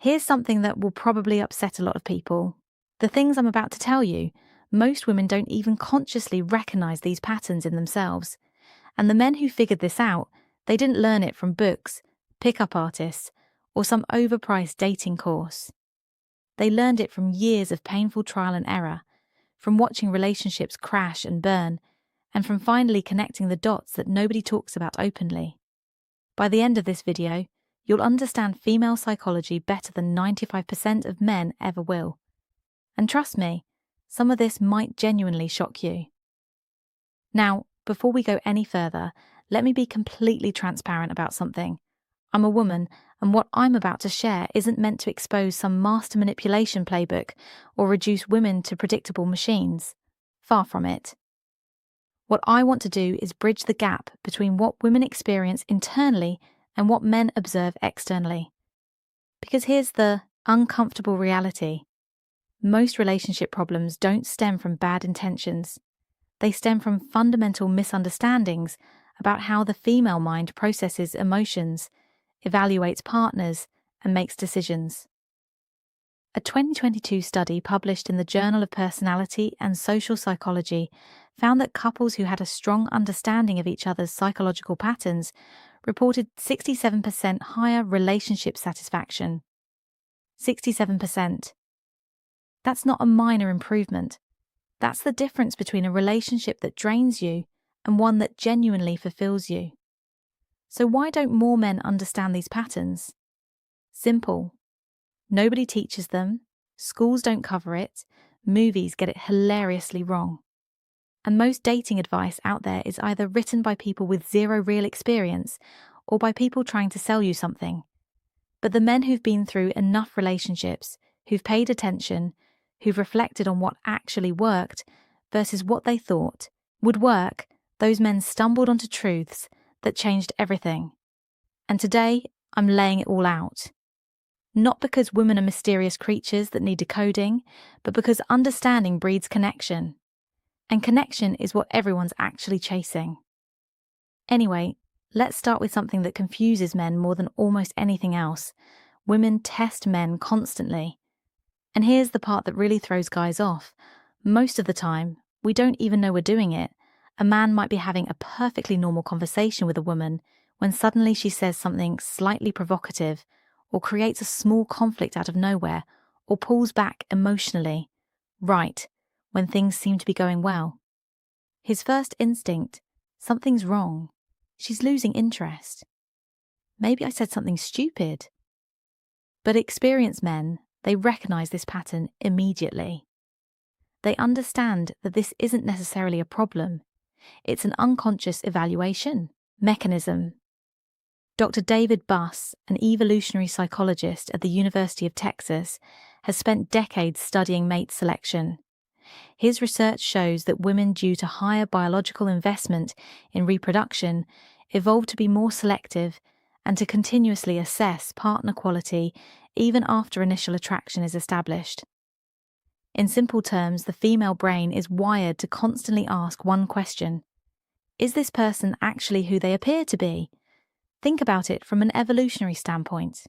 Here's something that will probably upset a lot of people. The things I'm about to tell you, most women don't even consciously recognize these patterns in themselves. And the men who figured this out, they didn't learn it from books, pickup artists, or some overpriced dating course. They learned it from years of painful trial and error, from watching relationships crash and burn, and from finally connecting the dots that nobody talks about openly. By the end of this video, you'll understand female psychology better than 95% of men ever will. And trust me, some of this might genuinely shock you. Now, before we go any further, let me be completely transparent about something. I'm a woman, and what I'm about to share isn't meant to expose some master manipulation playbook or reduce women to predictable machines. Far from it. What I want to do is bridge the gap between what women experience internally and what men observe externally. Because here's the uncomfortable reality. Most relationship problems don't stem from bad intentions. They stem from fundamental misunderstandings about how the female mind processes emotions, evaluates partners, and makes decisions. A 2022 study published in the Journal of Personality and Social Psychology found that couples who had a strong understanding of each other's psychological patterns reported 67% higher relationship satisfaction. 67%. That's not a minor improvement. That's the difference between a relationship that drains you and one that genuinely fulfills you. So why don't more men understand these patterns? Simple. Nobody teaches them, schools don't cover it, movies get it hilariously wrong. And most dating advice out there is either written by people with zero real experience or by people trying to sell you something. But the men who've been through enough relationships, who've paid attention, who've reflected on what actually worked versus what they thought would work, those men stumbled onto truths that changed everything. And today, I'm laying it all out. Not because women are mysterious creatures that need decoding, but because understanding breeds connection. And connection is what everyone's actually chasing. Anyway, let's start with something that confuses men more than almost anything else. Women test men constantly. And here's the part that really throws guys off. Most of the time, we don't even know we're doing it. A man might be having a perfectly normal conversation with a woman when suddenly she says something slightly provocative, or creates a small conflict out of nowhere, or pulls back emotionally, right when things seem to be going well. His first instinct, something's wrong. She's losing interest. Maybe I said something stupid. But experienced men, they recognize this pattern immediately. They understand that this isn't necessarily a problem. It's an unconscious evaluation mechanism. Dr. David Buss, an evolutionary psychologist at the University of Texas, has spent decades studying mate selection. His research shows that women due to higher biological investment in reproduction evolved to be more selective and to continuously assess partner quality even after initial attraction is established. In simple terms, the female brain is wired to constantly ask one question: is this person actually who they appear to be? Think about it from an evolutionary standpoint.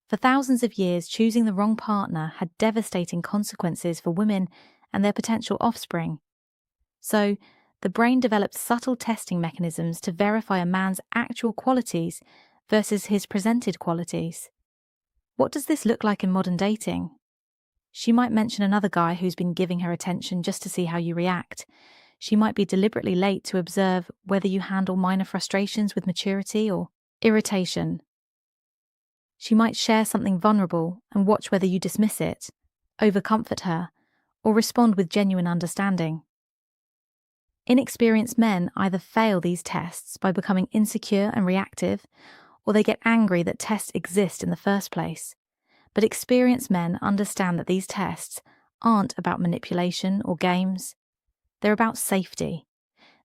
For thousands of years, choosing the wrong partner had devastating consequences for women and their potential offspring. So, the brain developed subtle testing mechanisms to verify a man's actual qualities versus his presented qualities. What does this look like in modern dating? She might mention another guy who's been giving her attention just to see how you react. She might be deliberately late to observe whether you handle minor frustrations with maturity or irritation. She might share something vulnerable and watch whether you dismiss it, overcomfort her, or respond with genuine understanding. Inexperienced men either fail these tests by becoming insecure and reactive, or they get angry that tests exist in the first place. But experienced men understand that these tests aren't about manipulation or games. They're about safety.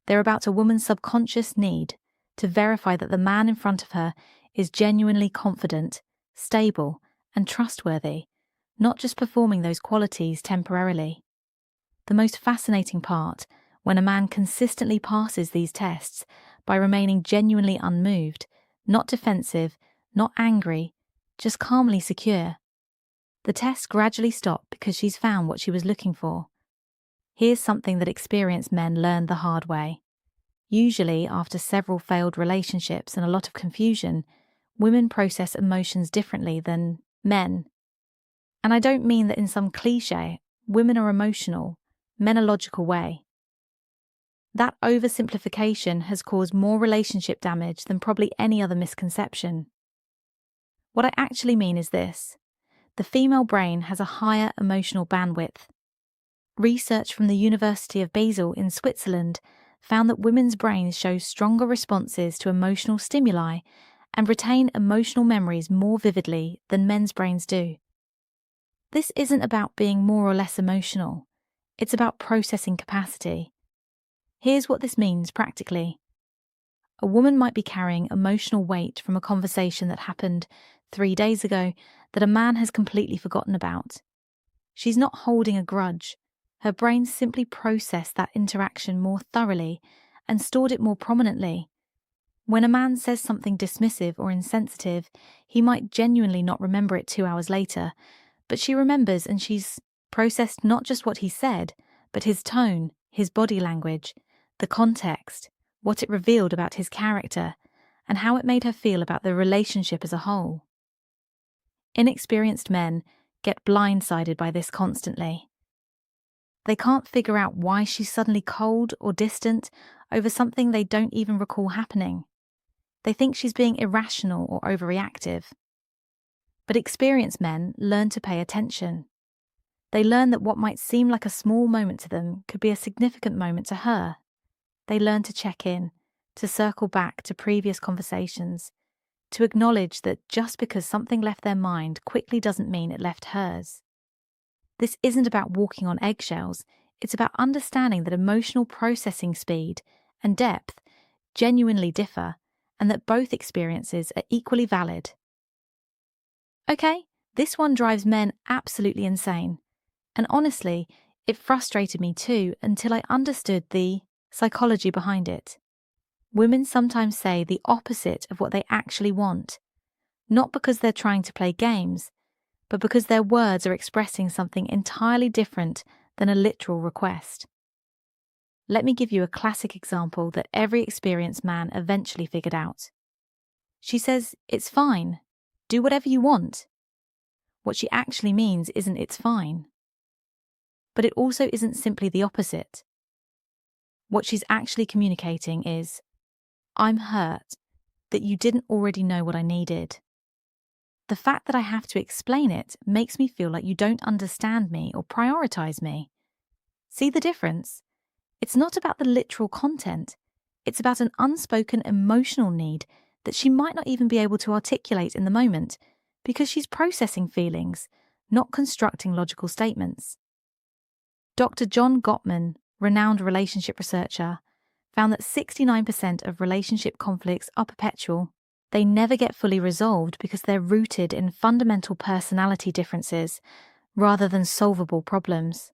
They're about a woman's subconscious need to verify that the man in front of her is genuinely confident, stable, and trustworthy, not just performing those qualities temporarily. The most fascinating part, when a man consistently passes these tests by remaining genuinely unmoved, not defensive, not angry, just calmly secure. The tests gradually stop because she's found what she was looking for. Here's something that experienced men learn the hard way. Usually, after several failed relationships and a lot of confusion, women process emotions differently than men. And I don't mean that in some cliché, women are emotional, men a logical way. That oversimplification has caused more relationship damage than probably any other misconception. What I actually mean is this: the female brain has a higher emotional bandwidth. Research from the University of Basel in Switzerland found that women's brains show stronger responses to emotional stimuli and retain emotional memories more vividly than men's brains do. This isn't about being more or less emotional. It's about processing capacity. Here's what this means practically. A woman might be carrying emotional weight from a conversation that happened 3 days ago that a man has completely forgotten about. She's not holding a grudge. Her brain simply processed that interaction more thoroughly and stored it more prominently. When a man says something dismissive or insensitive, he might genuinely not remember it 2 hours later, but she remembers, and she's processed not just what he said, but his tone, his body language, the context, what it revealed about his character, and how it made her feel about the relationship as a whole. Inexperienced men get blindsided by this constantly. They can't figure out why she's suddenly cold or distant over something they don't even recall happening. They think she's being irrational or overreactive. But experienced men learn to pay attention. They learn that what might seem like a small moment to them could be a significant moment to her. They learn to check in, to circle back to previous conversations, to acknowledge that just because something left their mind quickly doesn't mean it left hers. This isn't about walking on eggshells, it's about understanding that emotional processing speed and depth genuinely differ, and that both experiences are equally valid. Okay, this one drives men absolutely insane. And honestly, it frustrated me too until I understood the psychology behind it. Women sometimes say the opposite of what they actually want, not because they're trying to play games, but because their words are expressing something entirely different than a literal request. Let me give you a classic example that every experienced man eventually figured out. She says, "It's fine. Do whatever you want." What she actually means isn't "it's fine." But it also isn't simply the opposite. What she's actually communicating is, "I'm hurt that you didn't already know what I needed. The fact that I have to explain it makes me feel like you don't understand me or prioritize me." See the difference? It's not about the literal content. It's about an unspoken emotional need that she might not even be able to articulate in the moment because she's processing feelings, not constructing logical statements. Dr. John Gottman, renowned relationship researcher, found that 69% of relationship conflicts are perpetual. They never get fully resolved because they're rooted in fundamental personality differences rather than solvable problems.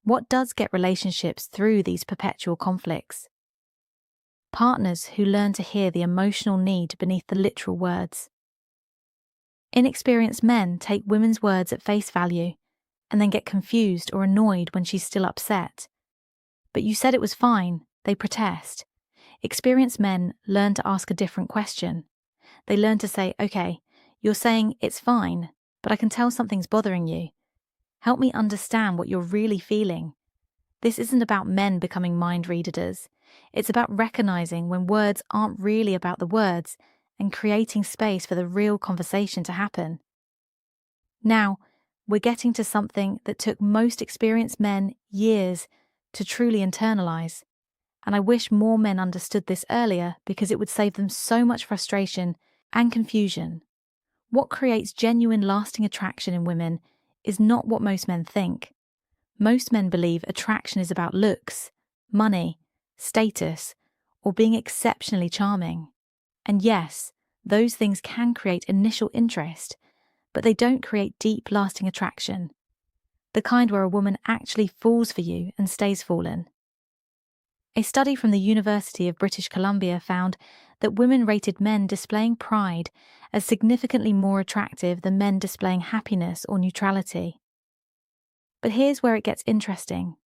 What does get relationships through these perpetual conflicts? Partners who learn to hear the emotional need beneath the literal words. Inexperienced men take women's words at face value and then get confused or annoyed when she's still upset. "But you said it was fine," they protest. Experienced men learn to ask a different question. They learn to say, "Okay, you're saying it's fine, but I can tell something's bothering you. Help me understand what you're really feeling." This isn't about men becoming mind readers. It's about recognizing when words aren't really about the words and creating space for the real conversation to happen. Now, we're getting to something that took most experienced men years to truly internalize. And I wish more men understood this earlier because it would save them so much frustration and confusion. What creates genuine lasting attraction in women is not what most men think. Most men believe attraction is about looks, money, status, or being exceptionally charming. And yes, those things can create initial interest, but they don't create deep, lasting attraction. The kind where a woman actually falls for you and stays fallen. A study from the University of British Columbia found that women rated men displaying pride as significantly more attractive than men displaying happiness or neutrality. But here's where it gets interesting.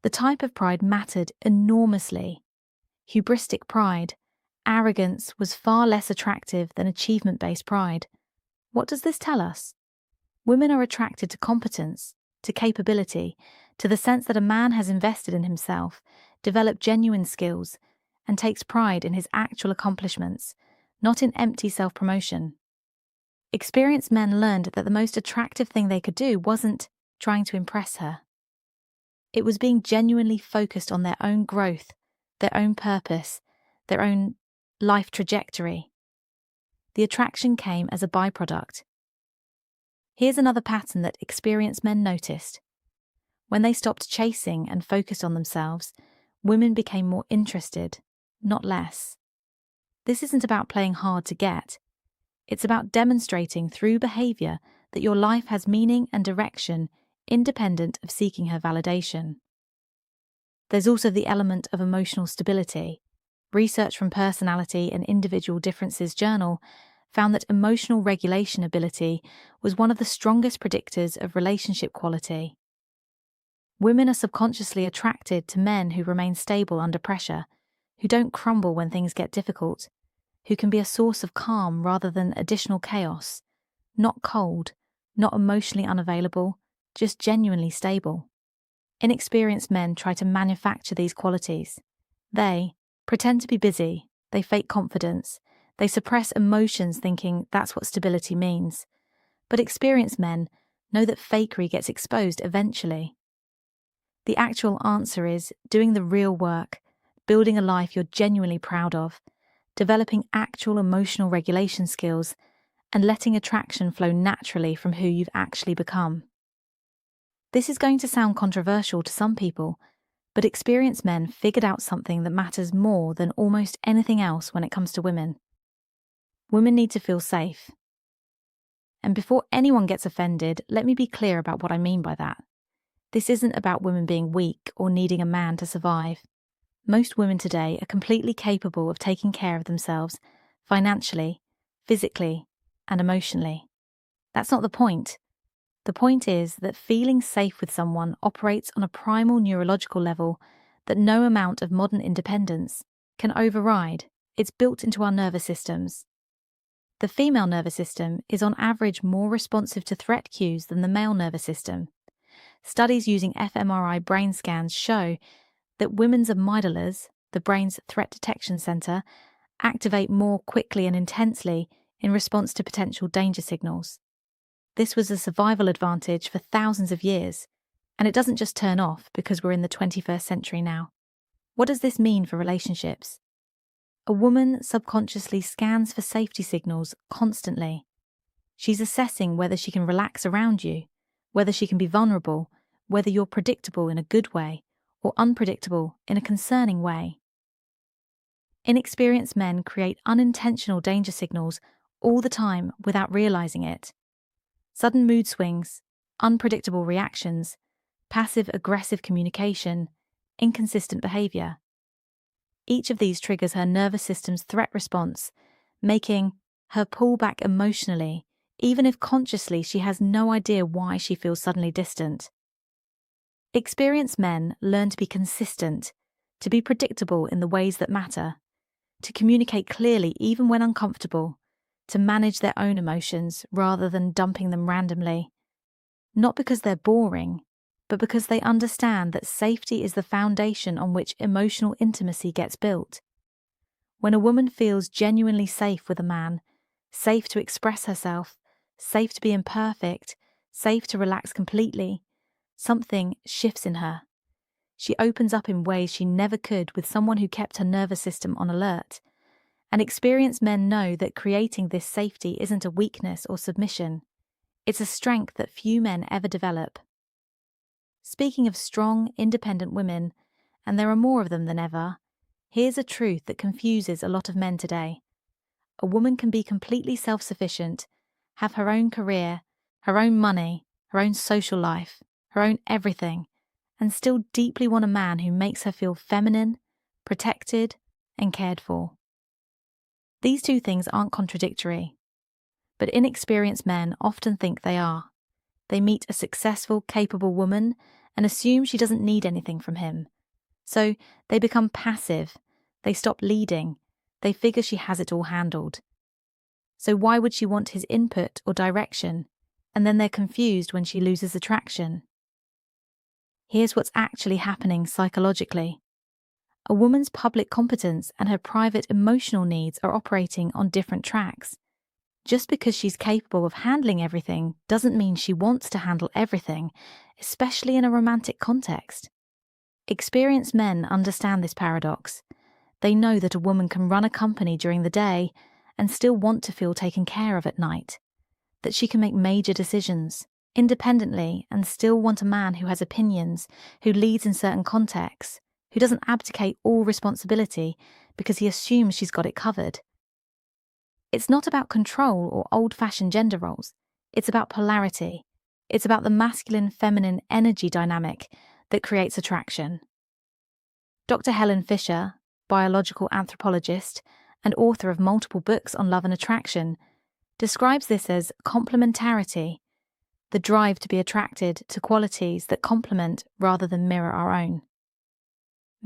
The type of pride mattered enormously. Hubristic pride, arrogance, was far less attractive than achievement-based pride. What does this tell us? Women are attracted to competence, to capability, to the sense that a man has invested in himself, developed genuine skills, and takes pride in his actual accomplishments, not in empty self-promotion. Experienced men learned that the most attractive thing they could do wasn't trying to impress her. It was being genuinely focused on their own growth, their own purpose, their own life trajectory. The attraction came as a byproduct. Here's another pattern that experienced men noticed. When they stopped chasing and focused on themselves, women became more interested, not less. This isn't about playing hard to get. It's about demonstrating through behavior that your life has meaning and direction independent of seeking her validation. There's also the element of emotional stability. Research from Personality and Individual Differences Journal found that emotional regulation ability was one of the strongest predictors of relationship quality. Women are subconsciously attracted to men who remain stable under pressure, who don't crumble when things get difficult, who can be a source of calm rather than additional chaos, not cold, not emotionally unavailable, just genuinely stable. Inexperienced men try to manufacture these qualities. They pretend to be busy, they fake confidence, they suppress emotions thinking that's what stability means. But experienced men know that fakery gets exposed eventually. The actual answer is doing the real work, building a life you're genuinely proud of, developing actual emotional regulation skills, and letting attraction flow naturally from who you've actually become. This is going to sound controversial to some people, but experienced men figured out something that matters more than almost anything else when it comes to women. Women need to feel safe. And before anyone gets offended, let me be clear about what I mean by that. This isn't about women being weak or needing a man to survive. Most women today are completely capable of taking care of themselves financially, physically, and emotionally. That's not the point. The point is that feeling safe with someone operates on a primal neurological level that no amount of modern independence can override. It's built into our nervous systems. The female nervous system is on average more responsive to threat cues than the male nervous system. Studies using fMRI brain scans show that women's amygdalas, the brain's threat detection center, activate more quickly and intensely in response to potential danger signals. This was a survival advantage for thousands of years, and it doesn't just turn off because we're in the 21st century now. What does this mean for relationships? A woman subconsciously scans for safety signals constantly. She's assessing whether she can relax around you, whether she can be vulnerable, whether you're predictable in a good way or unpredictable in a concerning way. Inexperienced men create unintentional danger signals all the time without realizing it. Sudden mood swings, unpredictable reactions, passive-aggressive communication, inconsistent behavior. Each of these triggers her nervous system's threat response, making her pull back emotionally, even if consciously she has no idea why she feels suddenly distant. Experienced men learn to be consistent, to be predictable in the ways that matter, to communicate clearly even when uncomfortable, to manage their own emotions rather than dumping them randomly. Not because they're boring, but because they understand that safety is the foundation on which emotional intimacy gets built. When a woman feels genuinely safe with a man, safe to express herself, safe to be imperfect, safe to relax completely, something shifts in her. She opens up in ways she never could with someone who kept her nervous system on alert. And experienced men know that creating this safety isn't a weakness or submission. It's a strength that few men ever develop. Speaking of strong, independent women, and there are more of them than ever, here's a truth that confuses a lot of men today. A woman can be completely self-sufficient, have her own career, her own money, her own social life, her own everything, and still deeply want a man who makes her feel feminine, protected, and cared for. These two things aren't contradictory, but inexperienced men often think they are. They meet a successful, capable woman and assume she doesn't need anything from him. So they become passive, they stop leading, they figure she has it all handled. So why would she want his input or direction? And then they're confused when she loses attraction. Here's what's actually happening psychologically. A woman's public competence and her private emotional needs are operating on different tracks. Just because she's capable of handling everything doesn't mean she wants to handle everything, especially in a romantic context. Experienced men understand this paradox. They know that a woman can run a company during the day and still want to feel taken care of at night, that she can make major decisions independently and still want a man who has opinions, who leads in certain contexts, who doesn't abdicate all responsibility because he assumes she's got it covered. It's not about control or old-fashioned gender roles. It's about polarity. It's about the masculine-feminine energy dynamic that creates attraction. Dr. Helen Fisher, biological anthropologist and author of multiple books on love and attraction, describes this as complementarity, the drive to be attracted to qualities that complement rather than mirror our own.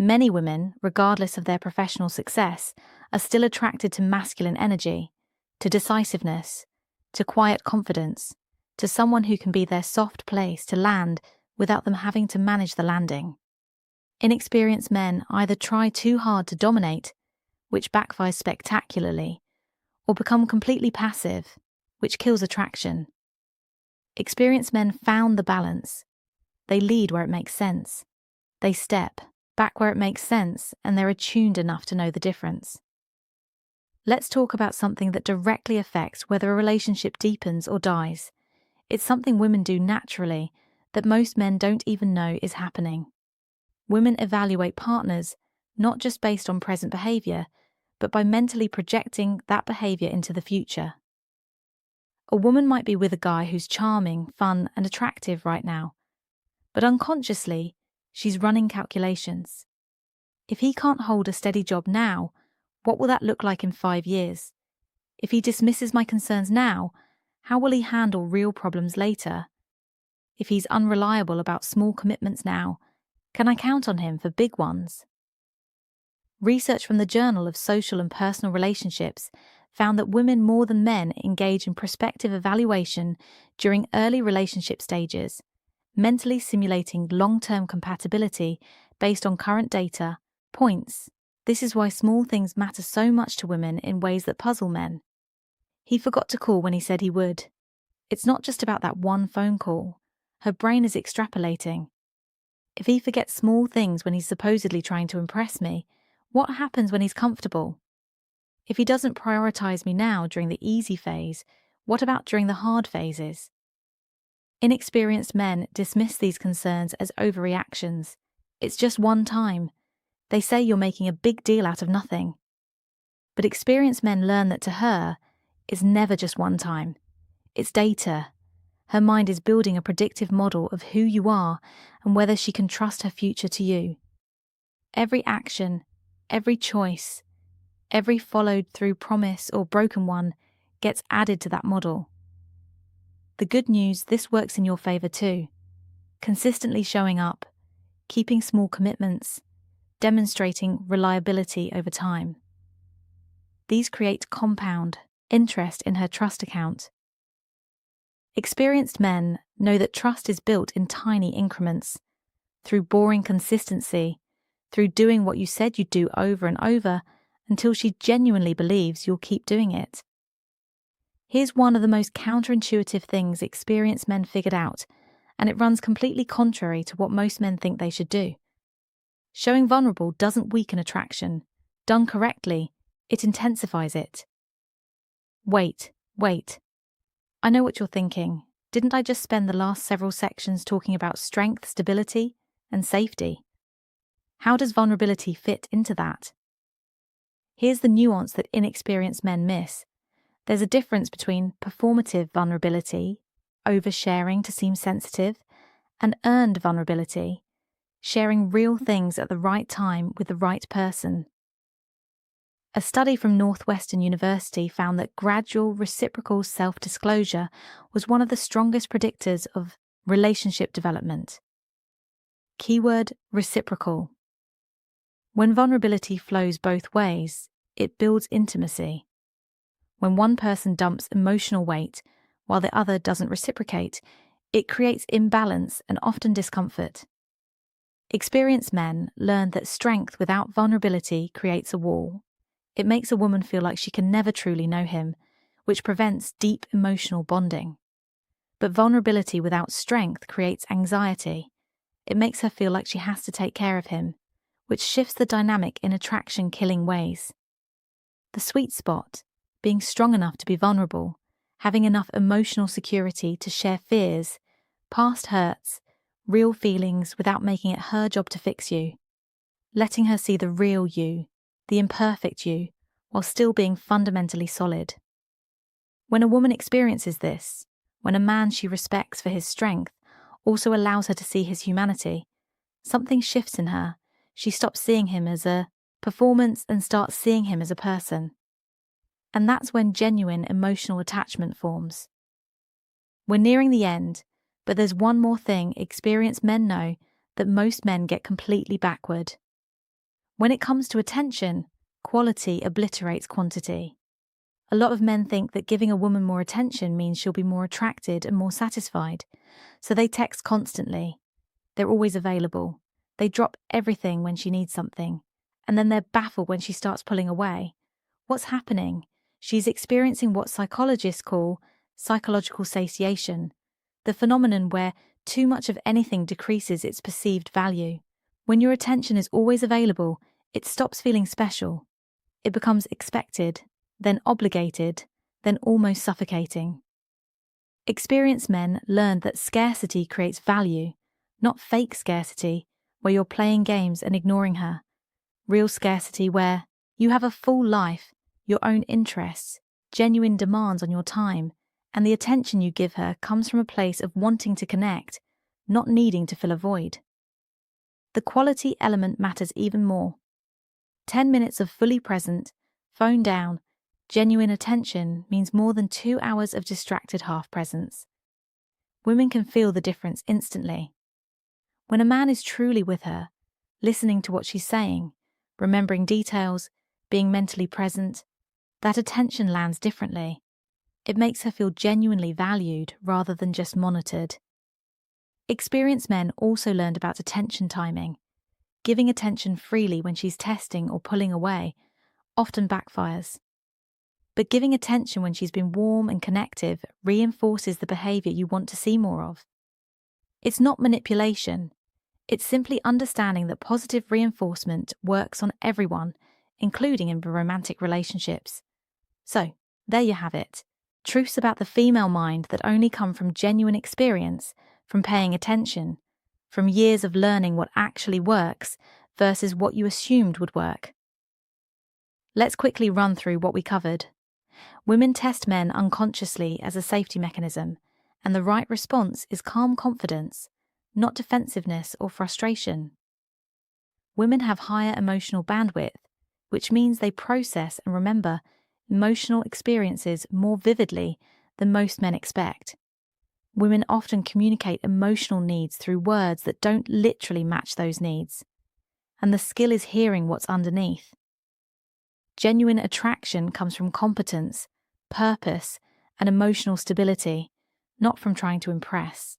Many women, regardless of their professional success, are still attracted to masculine energy, to decisiveness, to quiet confidence, to someone who can be their soft place to land without them having to manage the landing. Inexperienced men either try too hard to dominate, which backfires spectacularly, or become completely passive, which kills attraction. Experienced men found the balance. They lead where it makes sense. They step back where it makes sense, and they're attuned enough to know the difference. Let's talk about something that directly affects whether a relationship deepens or dies. It's something women do naturally that most men don't even know is happening. Women evaluate partners not just based on present behaviour, but by mentally projecting that behaviour into the future. A woman might be with a guy who's charming, fun, and attractive right now, but unconsciously, she's running calculations. If he can't hold a steady job now, what will that look like in 5 years? If he dismisses my concerns now, how will he handle real problems later? If he's unreliable about small commitments now, can I count on him for big ones? Research from the Journal of Social and Personal Relationships found that women more than men engage in prospective evaluation during early relationship stages, mentally simulating long-term compatibility based on current data, points. This is why small things matter so much to women in ways that puzzle men. He forgot to call when he said he would. It's not just about that one phone call. Her brain is extrapolating. If he forgets small things when he's supposedly trying to impress me, what happens when he's comfortable? If he doesn't prioritize me now during the easy phase, what about during the hard phases? Inexperienced men dismiss these concerns as overreactions. It's just one time. They say you're making a big deal out of nothing. But experienced men learn that to her, it's never just one time. It's data. Her mind is building a predictive model of who you are and whether she can trust her future to you. Every action, every choice, every followed through promise or broken one gets added to that model. The good news, this works in your favour too. Consistently showing up, keeping small commitments, demonstrating reliability over time. These create compound interest in her trust account. Experienced men know that trust is built in tiny increments, through boring consistency, through doing what you said you'd do over and over until she genuinely believes you'll keep doing it. Here's one of the most counterintuitive things experienced men figured out, and it runs completely contrary to what most men think they should do. Showing vulnerable doesn't weaken attraction. Done correctly, it intensifies it. Wait. I know what you're thinking. Didn't I just spend the last several sections talking about strength, stability, and safety? How does vulnerability fit into that? Here's the nuance that inexperienced men miss. There's a difference between performative vulnerability, oversharing to seem sensitive, and earned vulnerability, sharing real things at the right time with the right person. A study from Northwestern University found that gradual reciprocal self-disclosure was one of the strongest predictors of relationship development. Keyword reciprocal. When vulnerability flows both ways, it builds intimacy. When one person dumps emotional weight while the other doesn't reciprocate, it creates imbalance and often discomfort. Experienced men learn that strength without vulnerability creates a wall. It makes a woman feel like she can never truly know him, which prevents deep emotional bonding. But vulnerability without strength creates anxiety. It makes her feel like she has to take care of him, which shifts the dynamic in attraction-killing ways. The sweet spot, being strong enough to be vulnerable, having enough emotional security to share fears, past hurts, real feelings without making it her job to fix you, letting her see the real you, the imperfect you, while still being fundamentally solid. When a woman experiences this, when a man she respects for his strength also allows her to see his humanity, something shifts in her. She stops seeing him as a performance and starts seeing him as a person. And that's when genuine emotional attachment forms. We're nearing the end, but there's one more thing experienced men know that most men get completely backward. When it comes to attention, quality obliterates quantity. A lot of men think that giving a woman more attention means she'll be more attracted and more satisfied, so they text constantly. They're always available. They drop everything when she needs something, and then they're baffled when she starts pulling away. What's happening? She's experiencing what psychologists call psychological satiation, the phenomenon where too much of anything decreases its perceived value. When your attention is always available, it stops feeling special. It becomes expected, then obligated, then almost suffocating. Experienced men learn that scarcity creates value, not fake scarcity, where you're playing games and ignoring her. Real scarcity where you have a full life, your own interests, genuine demands on your time, and the attention you give her comes from a place of wanting to connect, not needing to fill a void. The quality element matters even more. 10 minutes of fully present, phone down, genuine attention means more than 2 hours of distracted half-presence. Women can feel the difference instantly. When a man is truly with her, listening to what she's saying, remembering details, being mentally present, that attention lands differently. It makes her feel genuinely valued rather than just monitored. Experienced men also learned about attention timing. Giving attention freely when she's testing or pulling away often backfires. But giving attention when she's been warm and connective reinforces the behavior you want to see more of. It's not manipulation. It's simply understanding that positive reinforcement works on everyone, including in romantic relationships. So, there you have it. Truths about the female mind that only come from genuine experience, from paying attention, from years of learning what actually works versus what you assumed would work. Let's quickly run through what we covered. Women test men unconsciously as a safety mechanism, and the right response is calm confidence, not defensiveness or frustration. Women have higher emotional bandwidth, which means they process and remember emotional experiences more vividly than most men expect. Women often communicate emotional needs through words that don't literally match those needs, and the skill is hearing what's underneath. Genuine attraction comes from competence, purpose, and emotional stability, not from trying to impress.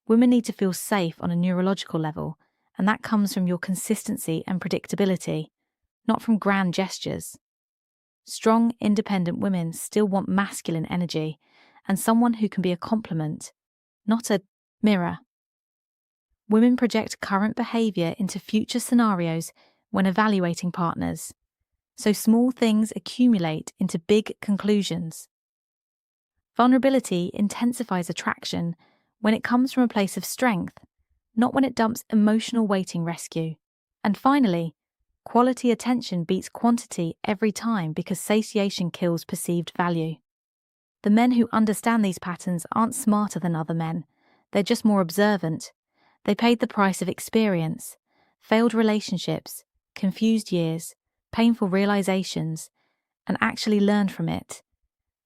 Women need to feel safe on a neurological level, and that comes from your consistency and predictability, not from grand gestures. Strong, independent women still want masculine energy and someone who can be a complement, not a mirror. Women project current behavior into future scenarios when evaluating partners, so small things accumulate into big conclusions. Vulnerability intensifies attraction when it comes from a place of strength, not when it dumps emotional waiting rescue. And finally, quality attention beats quantity every time because satiation kills perceived value. The men who understand these patterns aren't smarter than other men, they're just more observant. They paid the price of experience, failed relationships, confused years, painful realizations, and actually learned from it.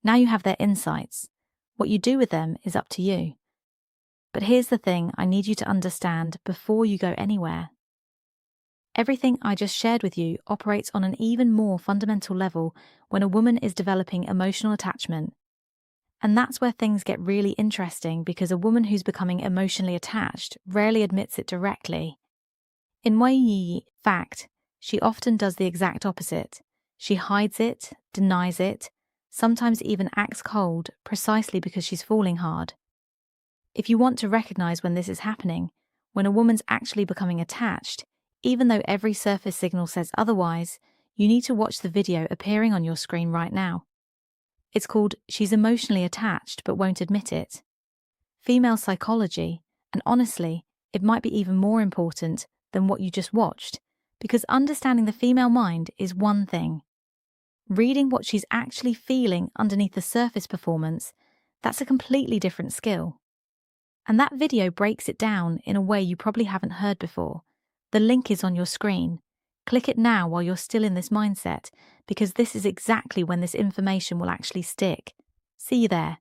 Now you have their insights. What you do with them is up to you. But here's the thing I need you to understand before you go anywhere. Everything I just shared with you operates on an even more fundamental level when a woman is developing emotional attachment. And that's where things get really interesting, because a woman who's becoming emotionally attached rarely admits it directly. In fact, she often does the exact opposite. She hides it, denies it, sometimes even acts cold, precisely because she's falling hard. If you want to recognize when this is happening, when a woman's actually becoming attached, even though every surface signal says otherwise, you need to watch the video appearing on your screen right now. It's called She's Emotionally Attached But Won't Admit It. Female psychology, and honestly, it might be even more important than what you just watched, because understanding the female mind is one thing. Reading what she's actually feeling underneath the surface performance, that's a completely different skill. And that video breaks it down in a way you probably haven't heard before. The link is on your screen. Click it now while you're still in this mindset, because this is exactly when this information will actually stick. See you there.